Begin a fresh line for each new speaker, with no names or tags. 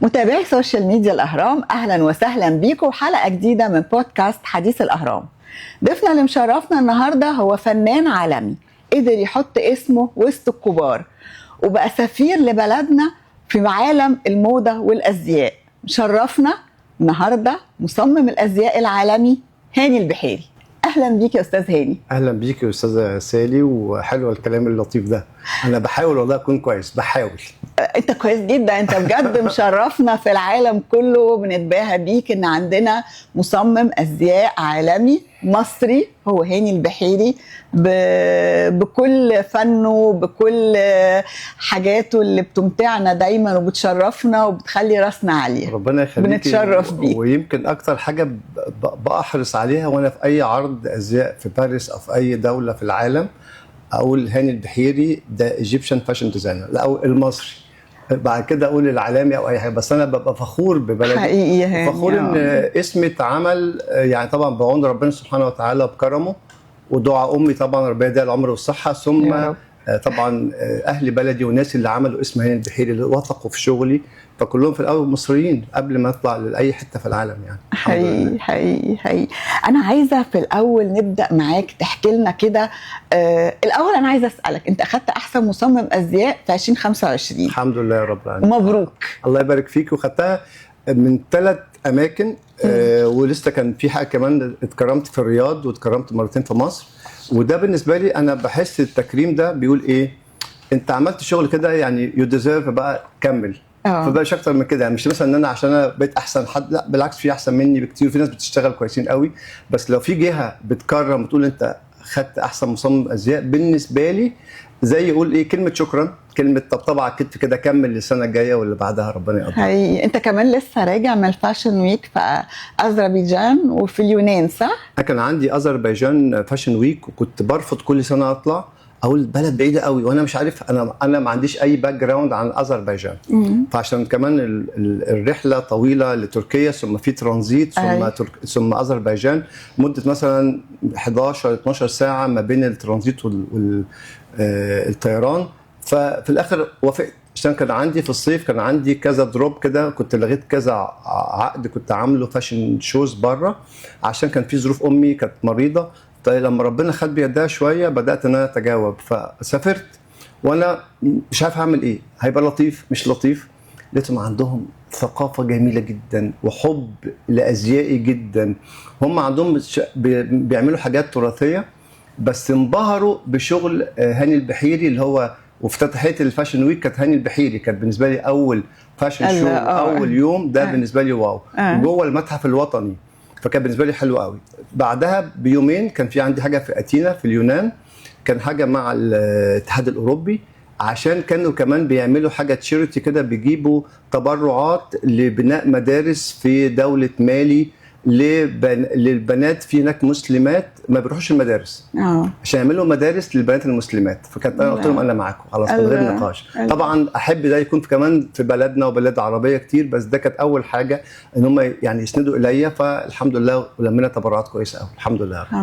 متابعي سوشيال ميديا الأهرام، أهلا وسهلا بيكم وحلقة جديدة من بودكاست حديث الأهرام. ضيفنا اللي مشرفنا النهاردة هو فنان عالمي قدر يحط اسمه وسط الكبار وبقى سفير لبلدنا في عالم الموضة والأزياء. مشرفنا النهاردة مصمم الأزياء العالمي هاني البحيري. اهلا بيك يا استاذ هاني.
اهلا بيك يا استاذه سالي، وحلو الكلام اللطيف ده. انا بحاول والله اكون كويس، بحاول.
انت كويس جدا، انت بجد مشرفنا في العالم كله. بنتباهى بيك ان عندنا مصمم ازياء عالمي مصري هو هاني البحيري بكل فنه، بكل حاجاته اللي بتمتعنا دايما وبتشرفنا وبتخلي راسنا عاليه.
ربنا يخليك.
بنتشرف بيك.
ويمكن اكتر حاجه بأحرص عليها وانا في اي عرض ازياء في باريس او في اي دوله في العالم اقول هاني البحيري ده ايجيبشن فاشن ديزاينر، لا المصري، بعد كده اقول العالمي او اي حاجه. بس انا ببقى فخور ببلدي
حقيقي،
فخور ان اسمي اتعمل يعني طبعا بعون ربنا سبحانه وتعالى وبكرمه ودعاء امي طبعا ربنا يديها العمر والصحه، ثم طبعا اهل بلدي والناس اللي عملوا اسم هاني البحيري اللي وثقوا في شغلي، فكلهم في الاول مصريين قبل ما اطلع لاي حته في العالم يعني.
حقيقي. انا عايزه في الاول نبدا معاك تحكي لنا كده. الاول انا عايزه اسالك، انت اخذت احسن مصمم ازياء في 2025.
الحمد لله يا رب العالمين.
مبروك.
الله يبارك فيك. وخدتها من 3 اماكن، ولسه كان في حاجه كمان اتكرمت في الرياض واتكرمت مرتين في مصر. وده بالنسبه لي انا بحس التكريم ده بيقول ايه، انت عملت شغل كده يعني يو ديزيرف، بقى كمل. فبقاش اكتر من كده يعني، مش مثلا ان انا عشان انا بقيت احسن حد، لا بالعكس، في احسن مني بكتير وفي ناس بتشتغل كويسين قوي. بس لو في جهه بتكرم وتقول انت خدت احسن مصمم ازياء، بالنسبه لي زي يقول ايه، كلمه شكرا، كلمه طبطبه على الكتف كده، كمل للسنه الجايه واللي بعدها ربنا يقدر.
حقيقي. انت كمان لسه راجع من الفاشن ويك في اذربيجان وفي اليونان، صح؟
كان عندي اذربيجان فاشن ويك، وكنت برفض كل سنه اطلع، اقول بلد بعيده قوي وانا مش عارف، انا ما عنديش اي باك جراوند عن اذربيجان. فعشان كمان الرحله طويله لتركيا، ثم في ترانزيت، ثم اذربيجان، مده مثلا 11 12 ساعه ما بين الترانزيت والطيران. ففي الاخر وافقت، عشان كان عندي في الصيف كان عندي كذا دروب كده، كنت لغيت كذا عقد كنت عامله فاشن شوز بره، عشان كان في ظروف امي كانت مريضه. طيب لما ربنا خد بيدها شويه بدات ان انا اتجاوب، فسافرت وانا مش عارف اعمل ايه، هيبقى لطيف مش لطيف. لقيتهم عندهم ثقافه جميله جدا وحب لازيائي جدا، هم عندهم بيعملوا حاجات تراثيه، بس انبهروا بشغل هاني البحيري اللي هو. وافتتاحيه الفاشن ويك كانت هاني البحيري، كانت بالنسبه لي اول فاشن شو اول يوم ده بالنسبه لي واو، جوه المتحف الوطني، فكان بالنسبه لي حلو قوي. بعدها بيومين كان في عندي حاجه في اثينا في اليونان، كان حاجه مع الاتحاد الاوروبي، عشان كانوا كمان بيعملوا حاجه تشيرتي كده، بيجيبوا تبرعات لبناء مدارس في دوله مالي للبنات في هناك مسلمات ما بيروحوش المدارس عشان يعملوا مدارس للبنات المسلمات. فكانت انا قلت لهم انا معاكم خلاص من غير نقاش. طبعا احب ده يكون كمان في بلدنا وبلاد عربيه كتير، بس ده كانت اول حاجه ان هم يعني يسندوا الي، فالحمد لله ولمينا تبرعات كويسه قوي الحمد لله.